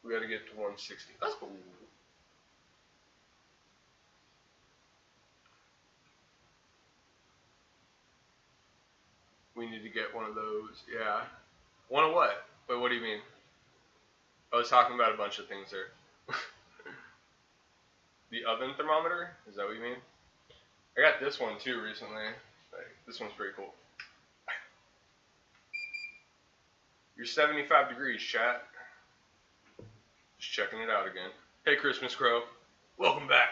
We got to get to 160. That's cool. We need to get one of those. Yeah. One of what? Wait, what do you mean? I was talking about a bunch of things there. The oven thermometer? Is that what you mean? I got this one too recently. Like, this one's pretty cool. You're 75 degrees, chat. Just checking it out again. Hey, Christmas Crow. Welcome back.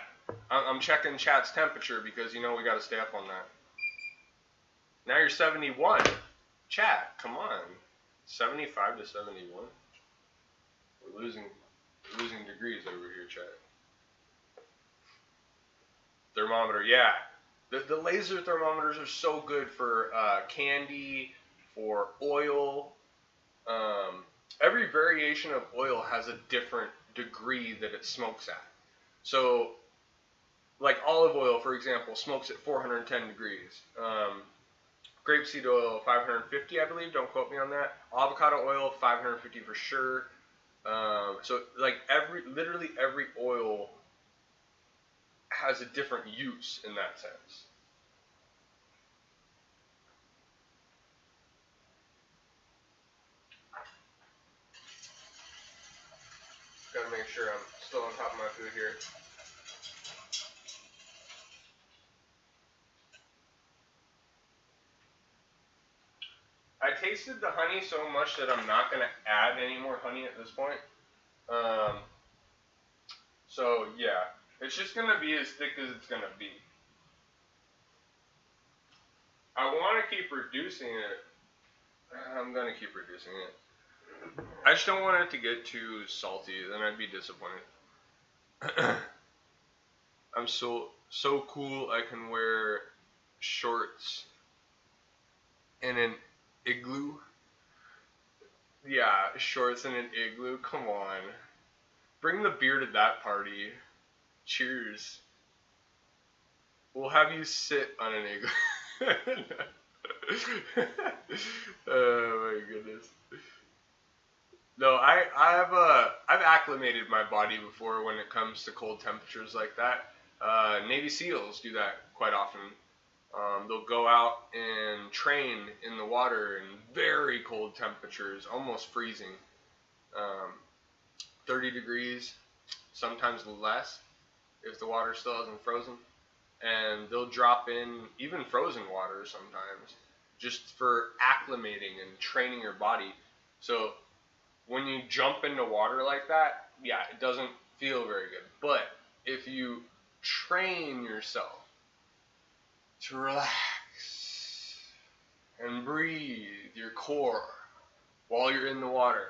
I'm checking chat's temperature because, you know, we got to stay up on that. Now you're 71. Chat, come on. 75 to 71. We're losing degrees over here, chat. Thermometer, yeah. The laser thermometers are so good for candy, for oil. Every variation of oil has a different degree that it smokes at. So, like olive oil, for example, smokes at 410 degrees. Grapeseed oil, 550, I believe. Don't quote me on that. Avocado oil, 550 for sure. So, like literally every oil has a different use in that sense. Gotta make sure I'm still on top of my food here. I tasted the honey so much that I'm not gonna add any more honey at this point. So yeah, it's just gonna be as thick as it's gonna be. I want to keep reducing it. I'm gonna keep reducing it. I just don't want it to get too salty, then I'd be disappointed. I'm so cool. I can wear shorts in an igloo. Yeah, shorts in an igloo. Come on. Bring the beer to that party. Cheers. We'll have you sit on an igloo. Oh my goodness. No, I've acclimated my body before when it comes to cold temperatures like that. Navy SEALs do that quite often. They'll go out and train in the water in very cold temperatures, almost freezing. 30 degrees, sometimes less if the water still hasn't frozen. And they'll drop in even frozen water sometimes just for acclimating and training your body. So when you jump into water like that, yeah, it doesn't feel very good. But if you train yourself to relax and breathe your core while you're in the water,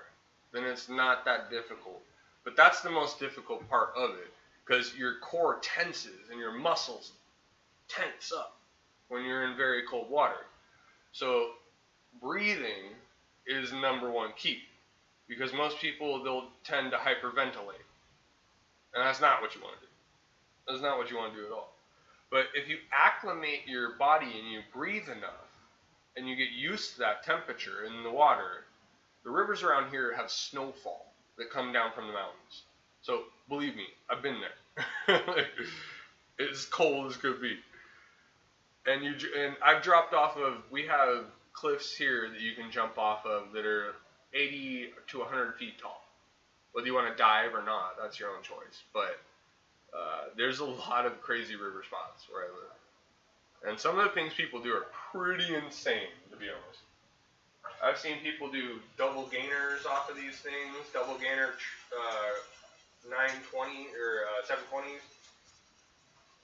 then it's not that difficult. But that's the most difficult part of it, because your core tenses and your muscles tense up when you're in very cold water. So breathing is number one key, because most people, they'll tend to hyperventilate, and that's not what you want to do. That's not what you want to do at all. But if you acclimate your body and you breathe enough and you get used to that temperature in the water, the rivers around here have snowfall that come down from the mountains. So believe me, I've been there. Like, it's cold as could be. And I've dropped off of, we have cliffs here that you can jump off of that are 80 to 100 feet tall. Whether you want to dive or not, that's your own choice. But there's a lot of crazy river spots where I live. And some of the things people do are pretty insane, to be honest. I've seen people do double gainers off of these things, double gainer 920 or 720s.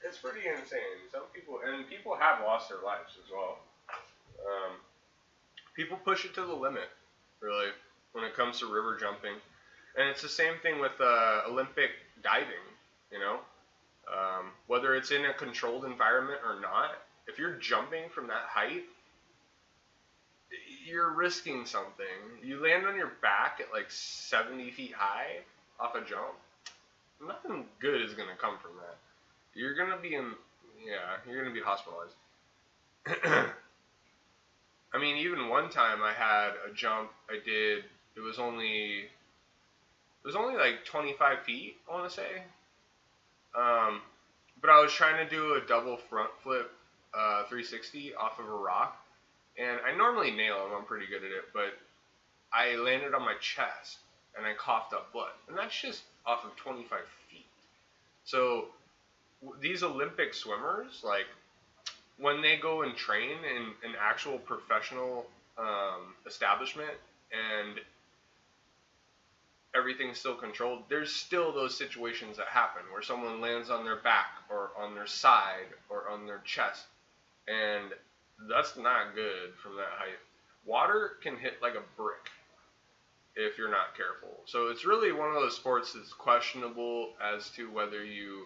It's pretty insane. Some people have lost their lives as well. People push it to the limit, really, when it comes to river jumping. And it's the same thing with Olympic diving, you know? Whether it's in a controlled environment or not, if you're jumping from that height, you're risking something. You land on your back at like 70 feet high off a jump, nothing good is going to come from that. You're going to be you're going to be hospitalized. I mean, even one time I had a jump I did, it was only It was only like 25 feet, I want to say. Um, but I was trying to do a double front flip 360 off of a rock, and I normally nail them. I'm pretty good at it, but I landed on my chest and I coughed up blood, and that's just off of 25 feet. So these Olympic swimmers, like when they go and train in an actual professional establishment and everything's still controlled, there's still those situations that happen where someone lands on their back or on their side or on their chest, and that's not good from that height. Water can hit like a brick if you're not careful. So it's really one of those sports that's questionable as to whether you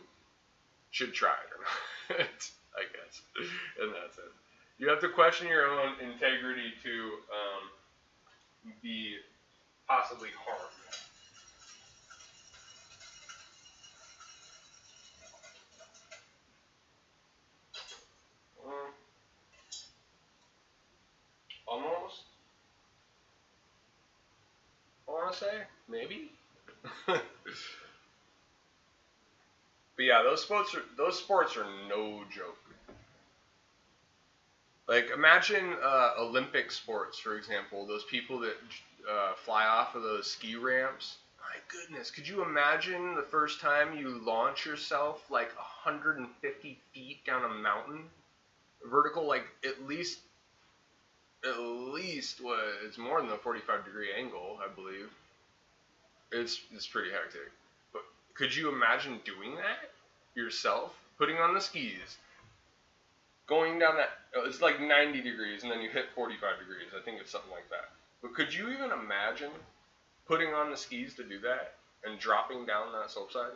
should try it or not. I guess in that sense, you have to question your own integrity to be possibly harmed. Um, Almost, I want to say maybe. But yeah, those sports are no joke. Like imagine Olympic sports, for example. Those people that fly off of those ski ramps. My goodness, could you imagine the first time you launch yourself like 150 feet down a mountain, vertical, like at least what it's more than a 45-degree angle, I believe. It's pretty hectic. But could you imagine doing that yourself? Putting on the skis, going down that, it's like 90 degrees and then you hit 45 degrees. I think it's something like that. But could you even imagine putting on the skis to do that and dropping down that slopeside?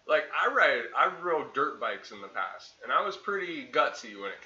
Like I rode dirt bikes in the past and I was pretty gutsy when it